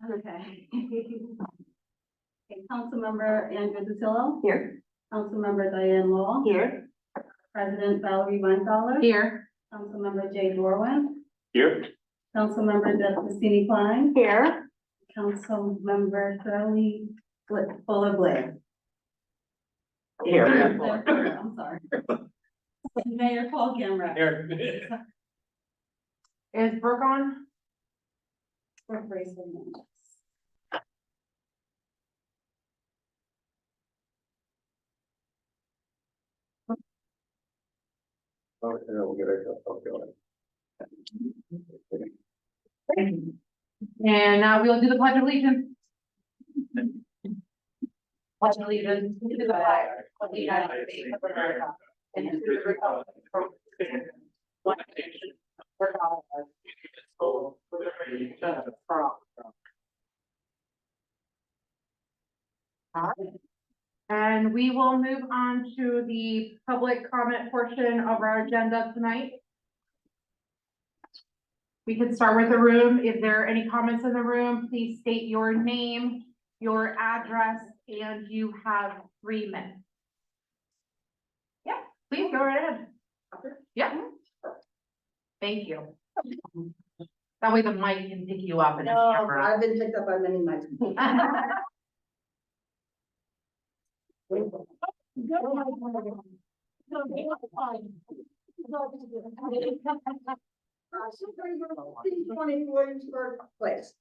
Okay. Okay, Councilmember Andrew DeSillo, Here. Councilmember Diane Law, Here. President Valerie Weintraub, Here. Councilmember Jay Dorwin, Here. Councilmember Deb Klein, Here. Councilmember Shirley Fuller Blair. Here. I'm sorry. Mayor Paul Gamrat. Here. Is Brooke on? For Grace Williams. Okay, we'll get it. Okay. And now we'll do the pledge of allegiance. Pledge of allegiance to the flag of the United States of America and to the republic for which it stands, one nation, under God, indivisible, with liberty and justice for all. All right. And we will move on to the public comment portion of our agenda tonight. We can start with the room. If there are any comments in the room, please state your name, your address, and you have 3 minutes. Yeah, please go right ahead. Yeah. Thank you. That way the mic can pick you up in the No, camera. I've been picked up by many mics. Williamsburg Place.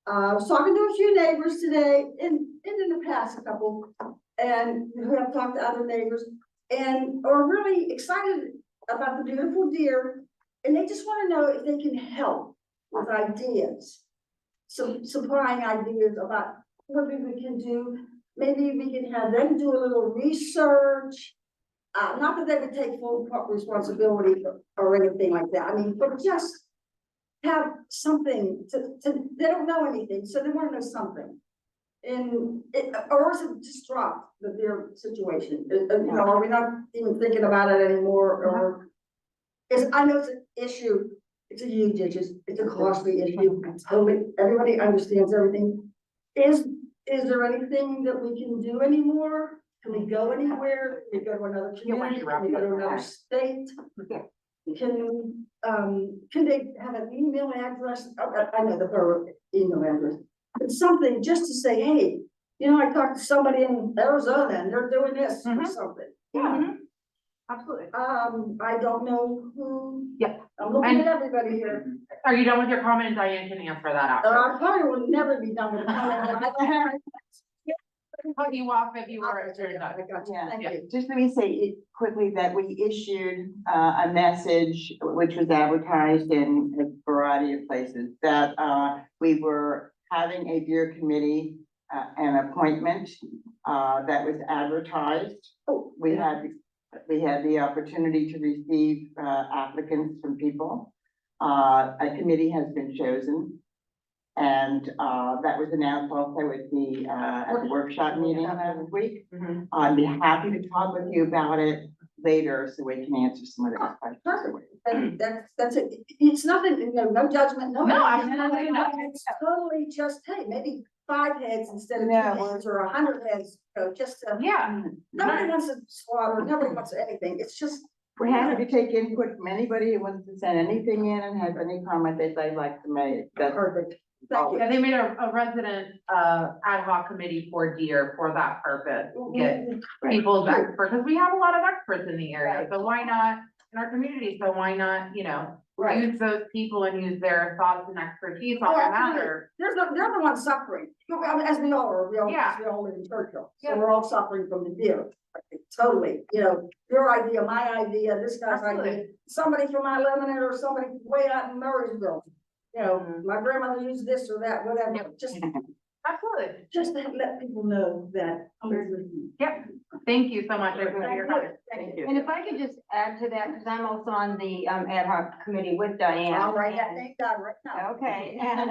I was talking to a few neighbors today, and in the past a couple, and who have talked to other neighbors, and are really excited about the beautiful deer, and they just want to know if they can help with ideas, supplying ideas about what we can do. Maybe we can have them do a little research. Not that they would take full responsibility or anything like that. I mean, but just have something they don't know anything, so they want to know something. And or is it just drop their situation? You know, are we not even thinking about it anymore? Or is, I know it's an issue, it's a huge issue, it's a costly issue. Totally, everybody understands everything. Is there anything that we can do anymore? Can we go anywhere? Can we go to another community? Can we go to another state? Can they have an email address? I know the borough email address, but something just to say, hey, you know, I talked to somebody in Arizona and they're doing this or something. Yeah, absolutely. I don't know who. Yeah. I'm looking at everybody here. Are you done with your comment? Diane can answer that after. I probably will never be done with it. Cut you off if you were. Yeah, just let me say quickly that we issued a message which was advertised in a variety of places that we were having a deer committee, an appointment that was advertised. We had the opportunity to receive applicants from people. A committee has been chosen. And that was announced also at the workshop meeting last week. I'd be happy to talk with you about it later so we can answer some of those questions. And that's it. It's nothing, you know, no judgment, no. absolutely not. It's totally just, hey, maybe 5 heads instead of 2 No. heads or 100 heads, you know, just Yeah. nobody wants to slaughter, nobody wants anything. It's just. We're happy to take input from anybody who wants to send anything in and have any comment that they'd like to make. That's Perfect. Thank you. Yeah, they made a resident ad hoc committee for deer for that purpose. Get people's experts, because we have a lot of experts in the area, so why not in our community? So why not, you know, use those people and use their thoughts and expertise on the matter. They're the ones suffering, as we all are, we all live in Churchill, so we're all suffering from the deer. Totally, you know, your idea, my idea, this guy's idea, somebody from my lemonade or somebody way out in Murraysville. You know, my grandmother used this or that, whatever, just Absolutely. to let people know that. Yep. Thank you so much. I appreciate your comment. Thank you. And if I could just add to that, because I'm also on the ad hoc committee with Diane. I'll write that thing down right now. Okay, and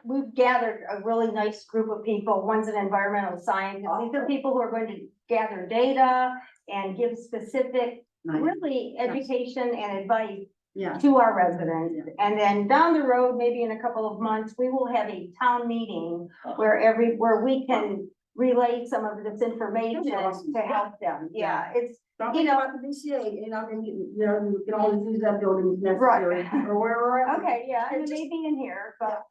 we've gathered a really nice group of people. One's an environmental scientist. These are people who are going to gather data and give specific, really education and advice Yeah. to our residents. And then down the road, maybe in a couple of months, we will have a town meeting where we can relay some of this information to help them. Yeah, it's, Don't You think know- about the BCA, you know, you can always use that building if Right. necessary, or wherever. okay, yeah, and maybe in here, but,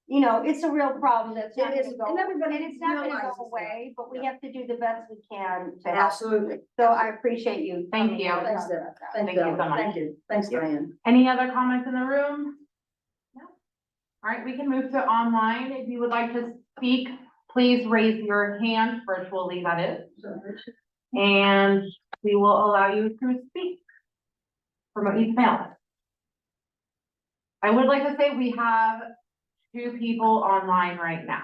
you know, it's a real problem that's not It is, gonna go. and everybody And it's not gonna realizes go that. away, but we have to do the best we can to help. Absolutely. So I appreciate you. Thank coming you. out and Thanks, talking Deb. about that. Thank Thank you you, so much. thank you, thanks, Diane. Any other comments in the room? No. All right, we can move to online. If you would like to speak, please raise your hand virtually, that is, and we will allow you to speak. Promote each panelist. I would like to say we have 2 people online right now.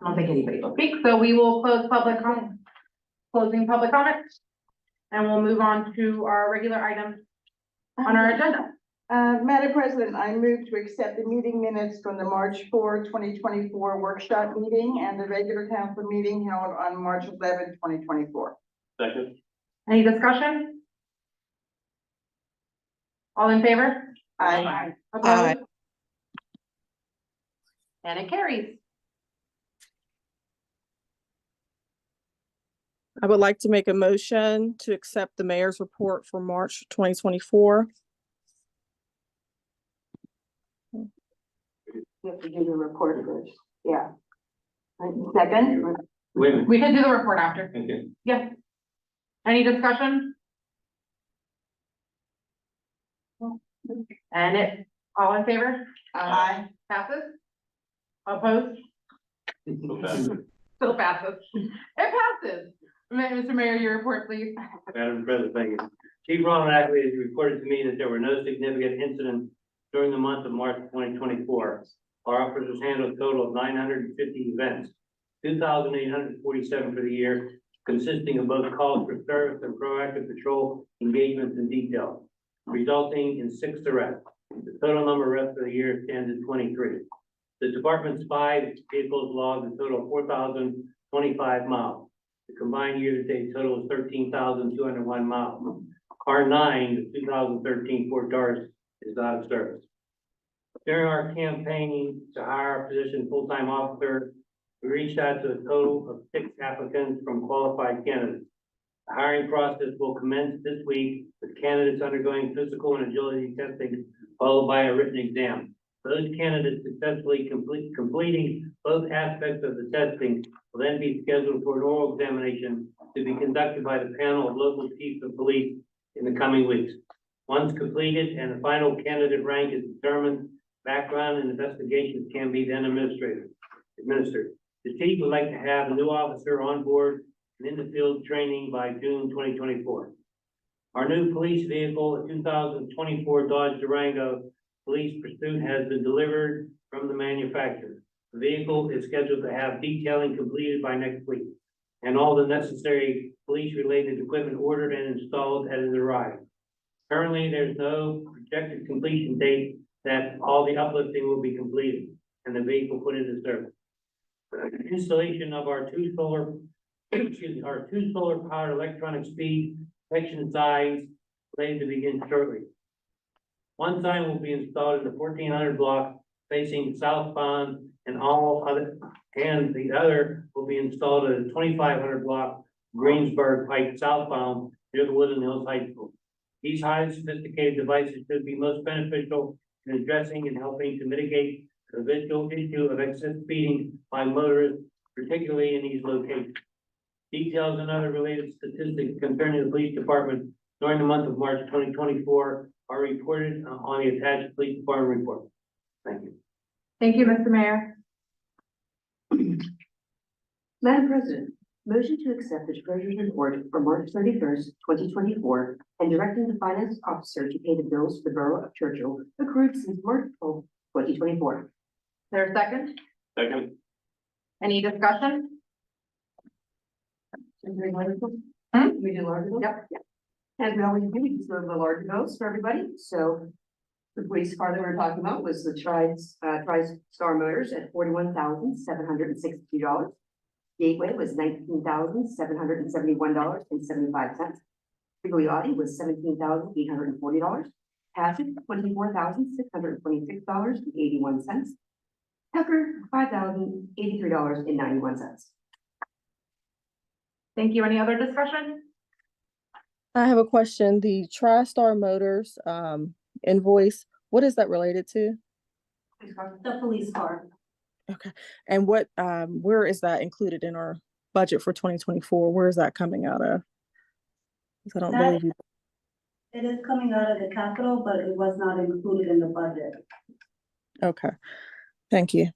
I don't think anybody will speak, so we will close closing public comment. And we'll move on to our regular items on our agenda. Madam President, I move to accept the meeting minutes from the March 4, 2024 workshop meeting and the regular council meeting held on March 11, 2024. Second. Any discussion? All in favor? Aye. Opposed? And it carries. I would like to make a motion to accept the mayor's report for March 2024. You have to do the report first, yeah. And second, Wait a minute. We can do the report after. Okay. Yeah. Any discussion? And it, all in favor? Aye. Passes? Opposed? Still passes. It passes. Mr. Mayor, your report, please. Madam President, thank you. Chief Ronald Ackley has reported to me that there were no significant incidents during the month of March 2024. Our officers handled a total of 950 events, 2,847 for the year, consisting of both calls for service and proactive patrol engagements and detail, resulting in 6 arrests. The total number of arrests for the year stands at 23. The department's 5 vehicles logged a total of 4,025 miles. The combined year-to-date total is 13,201 miles. Car 9, the 2013 Ford Taurus, is out of service. During our campaign to hire a position full-time officer, we reached out to a total of 6 applicants from qualified candidates. The hiring process will commence this week with candidates undergoing physical and agility testing, followed by a written exam. Those candidates successfully completing both aspects of the testing will then be scheduled for an oral examination to be conducted by the panel of local chiefs of police in the coming weeks. Once completed and the final candidate rank is determined, background and investigations can be then administered. The chief would like to have a new officer on board and in the field training by June 2024. Our new police vehicle, a 2024 Dodge Durango Police Pursuit, has been delivered from the manufacturer. The vehicle is scheduled to have detailing completed by next week, and all the necessary police-related equipment ordered and installed as it arrives. Currently, there's no projected completion date that all the uplifting will be completed and the vehicle put into service. Installation of our 2 solar, our 2 solar powered electronic speed detection signs slated to begin shortly. One sign will be installed in the 1400 block facing southbound and the other will be installed at the 2500 block Greensburg Pike southbound near the Woodland Hills High School. These highly sophisticated devices should be most beneficial in addressing and helping to mitigate the visual issue of excess speeding by motorists, particularly in these locations. Details and other related statistics concerning the police department during the month of March 2024 are reported on the attached police department report. Thank you. Thank you, Mr. Mayor. Madam President, motion to accept the treasurer's report for March 31st, 2024, and directing the finance officer to pay the bills for the borough of Churchill accrued since March 12th, 2024. There a second? Second. Any discussion? We do larger bills? Yep. As we always do, we just go over the larger bills for everybody. So the police car that we were talking about was the TriStar Motors at $41,762. Gateway was $19,771.75. Bigliotti was $17,840. Passive, $24,626.81. Tucker, $5,083.91. Thank you. Any other discussion? I have a question. The TriStar Motors invoice, what is that related to? The police car. Okay. And what where is that included in our budget for 2024? Where is that coming out of? 'Cause I don't That- believe you. It is coming out of the capital, but it was not included in the budget. Okay. Thank you.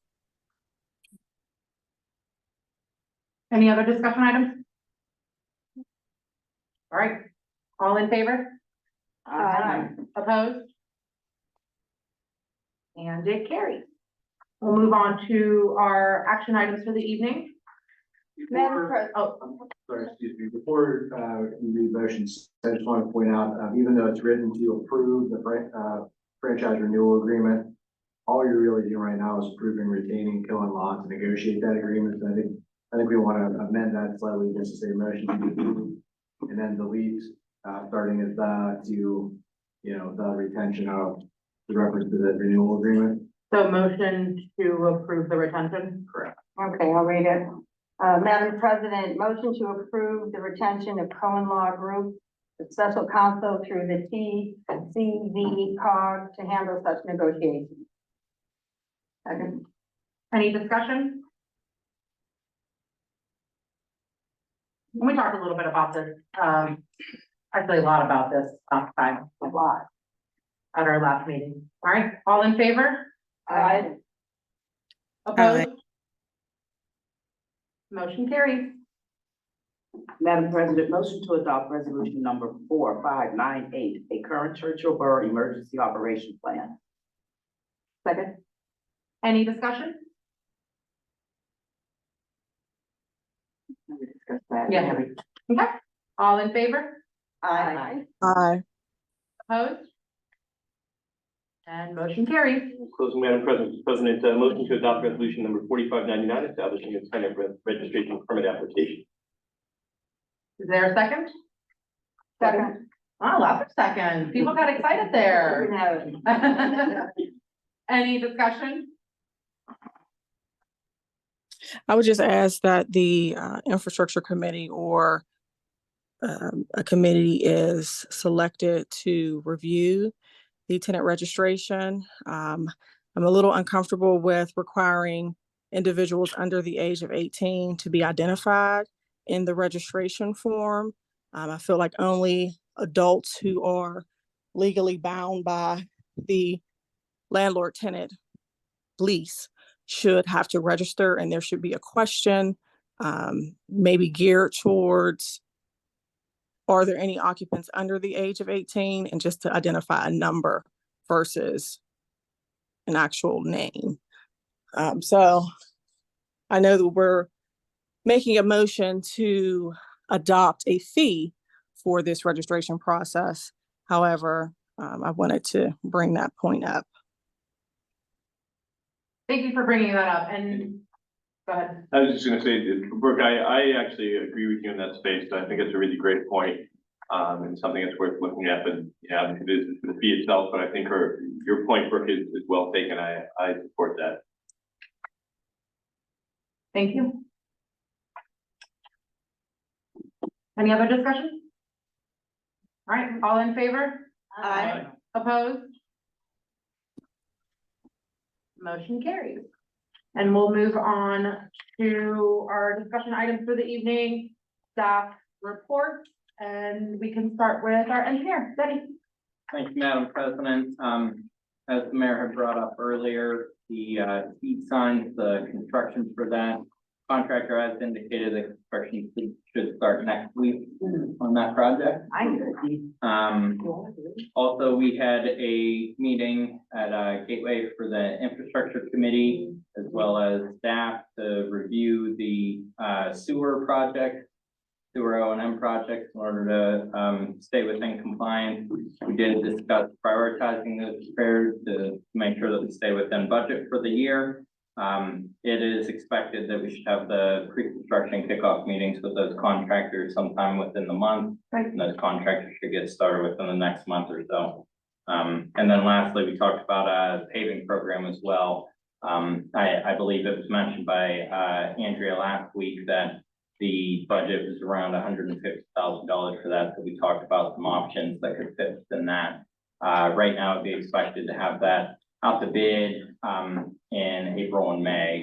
Any other discussion items? All right, all in favor? Aye. Opposed? And it carries. We'll move on to our action items for the evening. Madam President. Oh, Sorry, excuse me, before you read motions, I just want to point out, even though it's written to approve the franchise renewal agreement, all you're really doing right now is approving, retaining, killing law to negotiate that agreement. So I think we want to amend that slightly, just to say motion to approve, and then delete, starting at the retention of the reference to the renewal agreement. so motion to approve the retention? Correct. Okay, I'll read it. Madam President, motion to approve the retention of Cohen Law Group, the special counsel through the TCV cog to handle such negotiations. Second. Any discussion? We talked a little bit about this, actually a lot about this last time, A lot. at our last meeting. All right, all in favor? Aye. Opposed? Motion carries. Madam President, motion to adopt resolution number 4598, a current Churchill Borough Emergency Operation Plan. Second. Any discussion? We discussed that. Yeah. Okay, all in favor? Aye. Aye. Opposed? And motion carries. Closing, Madam President, motion to adopt resolution number 4599, establishing a tenant registration permit application. Is there a second? Second. Oh, lots of seconds. People got excited there. No. Any discussion? I would just ask that the infrastructure committee or a committee is selected to review the tenant registration. I'm a little uncomfortable with requiring individuals under the age of 18 to be identified in the registration form. I feel like only adults who are legally bound by the landlord-tenant lease should have to register, and there should be a question maybe geared towards, are there any occupants under the age of 18, and just to identify a number versus an actual name. So I know that we're making a motion to adopt a fee for this registration process. However, I wanted to bring that point up. Thank you for bringing that up, and go ahead. I was just gonna say, Brooke, I actually agree with you in that space. I think it's a really great point, and something that's worth looking at, but yeah, it is the fee itself, but I think your point, Brooke, is well taken. I support that. Thank you. Any other discussion? All right, all in favor? Aye. Opposed? Motion carries. And we'll move on to our discussion items for the evening, staff reports, and we can start with our engineer, Denny. Thank you, Madam President. As the mayor had brought up earlier, the heat signs, the construction for that contractor has indicated that construction should start next week on that project. Also, we had a meeting at Gateway for the infrastructure committee, as well as staff to review the sewer project, sewer O&M projects in order to stay within compliance. We did discuss prioritizing those repairs to make sure that we stay within budget for the year. It is expected that we should have the pre-construction kickoff meetings with those contractors sometime within the month. Right. And those contractors should get started within the next month or so. And then lastly, we talked about a paving program as well. I believe it was mentioned by Andrea last week that the budget was around $150,000 for that. So we talked about some options that could fit within that. Right now, it'd be expected to have that out to bid in April and May,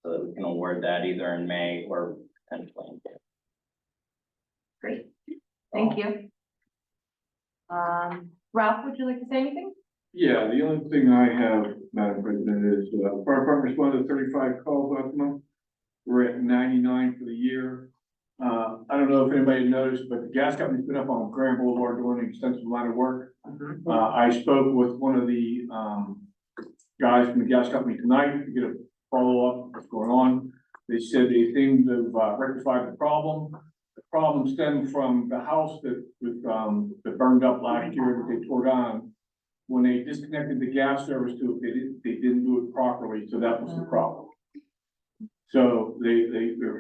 so that we can award that either in May or potentially in June. Great, thank you. Ralph, would you like to say anything? Yeah, the only thing I have, Madam President, is, fire department responded to 35 calls last month. We're at 99 for the year. I don't know if anybody noticed, but the gas company's been up on Grand Boulevard doing an extensive line of work. I spoke with one of the, guys from the gas company tonight to get a follow-up, what's going on. They said they seemed to have rectified the problem. The problem stemmed from the house that was, that burned up last year that they tore down. When they disconnected the gas service to it, they didn't do it properly, so that was the problem. So they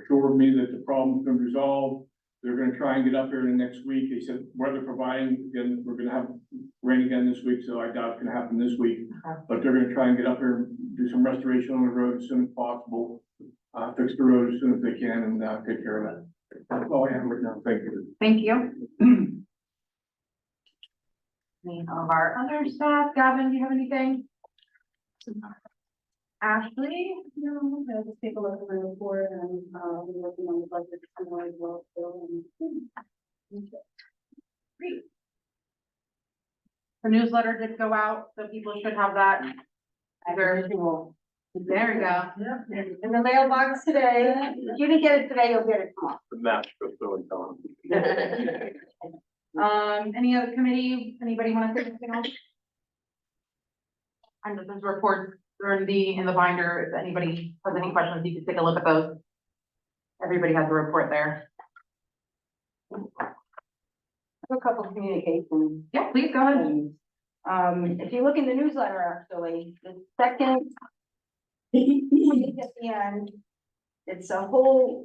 assured me that the problem's been resolved. They're gonna try and get up there in the next week. They said weather providing, again, we're gonna have rain again this week, so I doubt it's gonna happen this week. But they're gonna try and get up there and do some restoration on the road as soon as possible. Fix the road as soon as they can and take care of that. That's all I have right now. Thank you. Thank you. Any of our other staff, Gavin, do you have anything? Ashley? No, I'll just take a look at the report and, we're working on the budget tomorrow as well, so. Great. The newsletter did go out, so people should have that. Either, there we go. In the mailbox today. If you didn't get it today, you'll get it tomorrow. The map goes through and on. Any other committee, anybody want to say anything else? And those reports are in the binder, if anybody has any questions, you can take a look at those. Everybody has a report there. I have a couple of communications. Yeah, please go ahead. If you look in the newsletter, actually, the second page at the end, it's a whole,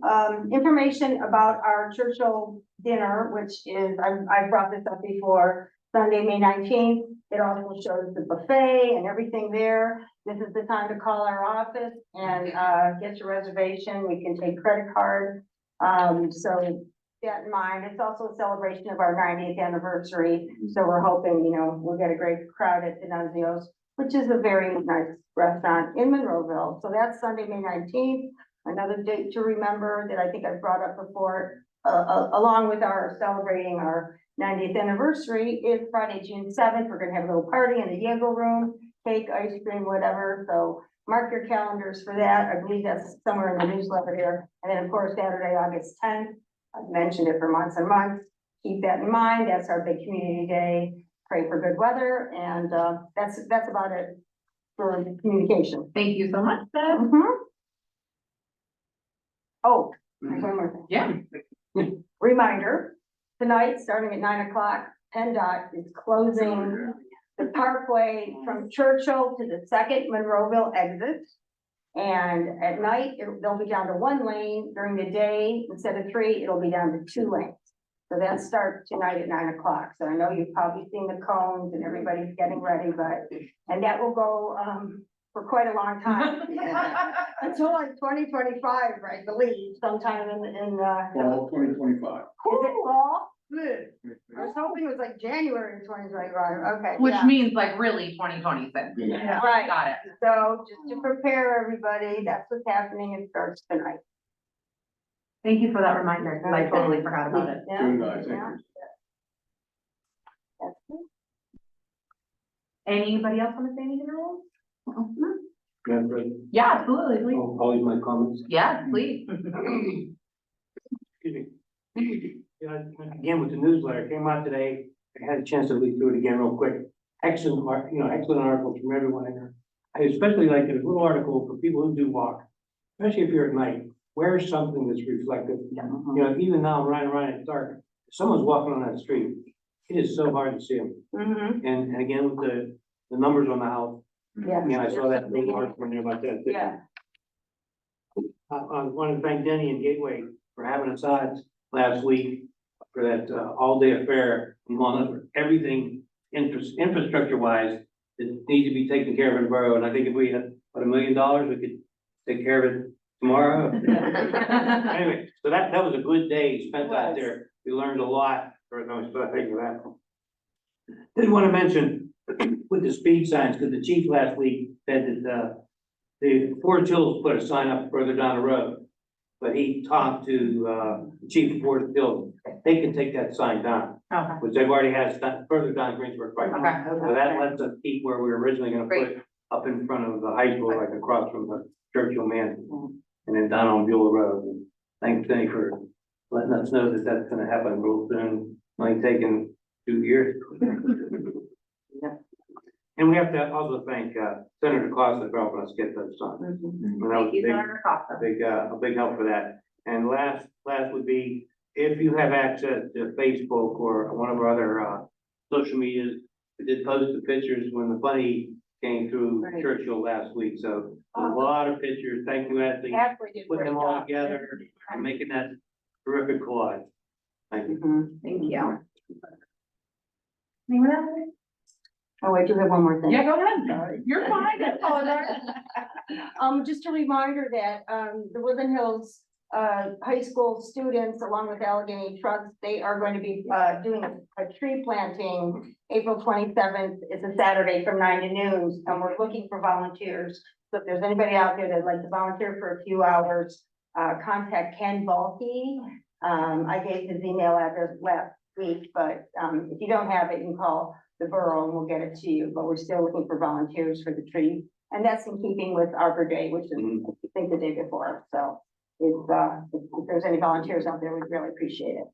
information about our Churchill dinner, which is, I've brought this up before, Sunday, May 19th. It also shows the buffet and everything there. This is the time to call our office and, get your reservation. We can take credit card. So that in mind. It's also a celebration of our 90th anniversary. So we're hoping, we'll get a great crowd at D'Annunzio's, which is a very nice restaurant in Monroeville. So that's Sunday, May 19th. Another date to remember that I think I've brought up before, along with our celebrating our 90th anniversary, is Friday, June 7th. We're gonna have a little party in the Yegel room, cake, ice cream, whatever. So mark your calendars for that. I believe that's somewhere in the newsletter here. And then of course, Saturday, August 10th. I've mentioned it for months and months. Keep that in mind. That's our big community day. Pray for good weather. And that's about it for communication. Thank you so much, Deb. Oh, there's one more thing. Yeah. Reminder, tonight, starting at 9 o'clock, PennDOT is closing the parkway from Churchill to the second Monroeville exit. And at night, they'll be down to 1 lane. During the day, instead of 3, it'll be down to 2 lanes. So that starts tonight at 9 o'clock. So I know you've probably seen the cones and everybody's getting ready, and that will go, for quite a long time. Until like 2025, I believe, sometime in Fall 2025. Is it fall? Good. I was hoping it was like January of 2025. Okay. Which yeah. means like really 2026. Yeah. Right. Got it. So just to prepare everybody, that's what's happening. It starts tonight. Thank you for that reminder, because I totally forgot about it. Yeah. Good night, thank Yeah. you. That's it. Anybody else want to say anything else? Madam President, Yeah, absolutely, please. I'll leave my comments. Yeah, please. Excuse me. Yeah, again, with the newsletter, came out today, I had a chance to read through it again real quick. Excellent, excellent articles from everyone in there. I especially like it, a little article for people who do walk, especially if you're at night, wear something that's reflective. Even now, I'm riding around at dark, if someone's walking on that street, it is so hard to see them. And again, with the numbers on the house, Yeah. I saw that big article in there about that. Yeah. I want to thank Denny and Gateway for having us on last week for that, all-day affair, among other, everything infrastructure wise, that needs to be taken care of in the borough, and I think if we had, about $1 million, we could take care of it tomorrow. Anyway, so that was a good day spent out there. We learned a lot, for no, so thank you for that. Didn't want to mention with the speed signs, because the chief last week said that, the Forest Hills put a sign up further down the road. But he talked to, Chief of Forest Hills, they can take that sign down, Okay. which they've already had further down Greensburg Pike. Okay. So that lets us keep where we were originally gonna put up in front of the high school, like across from the Churchill Mansion. And then down on Buell Road. And thanks, Denny, for letting us know that that's gonna happen real soon, only taking 2 years. And we have to also thank, Senator Costa for helping us get those done. And that was Thank you, big- Senator Costa. a big help for that. And last would be, if you have access to Facebook or one of our other, social medias, we did post the pictures when the bunny came through Right. Churchill last week, so a lot of pictures. Thank you, Ashley, Ashley did a putting great them all job. together and making that terrific collage. Thank you. Mhm. Thank you. Anyone else? Oh, I do have one more thing. Yeah, go ahead. You're fine. I apologize. Just a reminder that, the Woodland Hills, high school students, along with Allegheny Trucks, they are going to be, doing a tree planting April 27th. It's a Saturday from 9 to noon, and we're looking for volunteers. So if there's anybody out there that'd like to volunteer for a few hours, contact Ken Balke. I gave his email address last week, but, if you don't have it, you can call the borough and we'll get it to you, but we're still looking for volunteers for the tree. And that's in keeping with Arbor Day, which is, I think, the day before, so if there's any volunteers out there, we'd really appreciate it.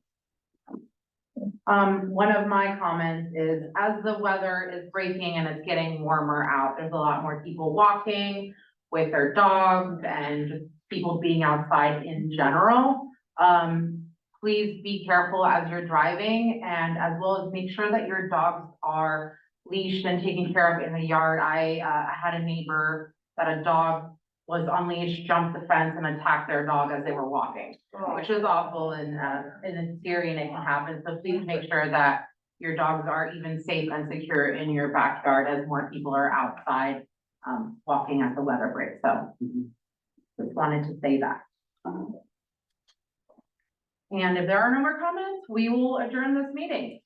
One of my comments is, as the weather is breaking and it's getting warmer out, there's a lot more people walking with their dogs and just people being outside in general. Please be careful as you're driving, and as well as make sure that your dogs are leashed and taken care of in the yard. I had a neighbor that a dog was unleashed, jumped the fence and attacked their dog as they were walking, which is awful and it's scary and it can happen. So please make sure that your dogs are even safe and secure in your backyard as more people are outside, walking as the weather breaks. So just wanted to say that. And if there are no more comments, we will adjourn this meeting.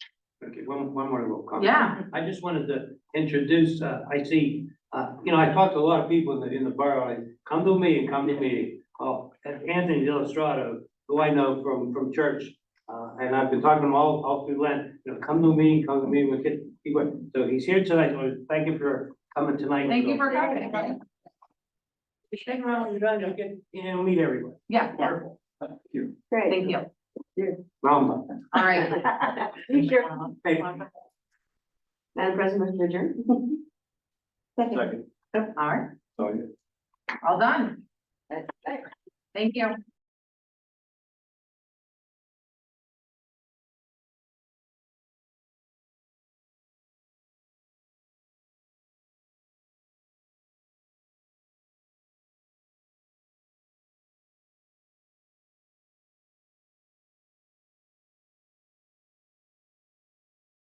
Okay, one more little comment. Yeah. I just wanted to introduce, I see, I talked to a lot of people in the borough, like, come to me and come to me. Oh, Anthony Illustrato, who I know from church, and I've been talking to him all through Lent, come to me, we'll get, so he's here tonight, so thank you for coming tonight. Thank you for coming. Stick around when you're done, you'll get, meet everyone. Yeah, Wonderful. Thank you. Great. thank you. Well, All right. You sure? hey, Madam President, Mr. Adjourn. Second. All right, Sorry. all done. Thank you.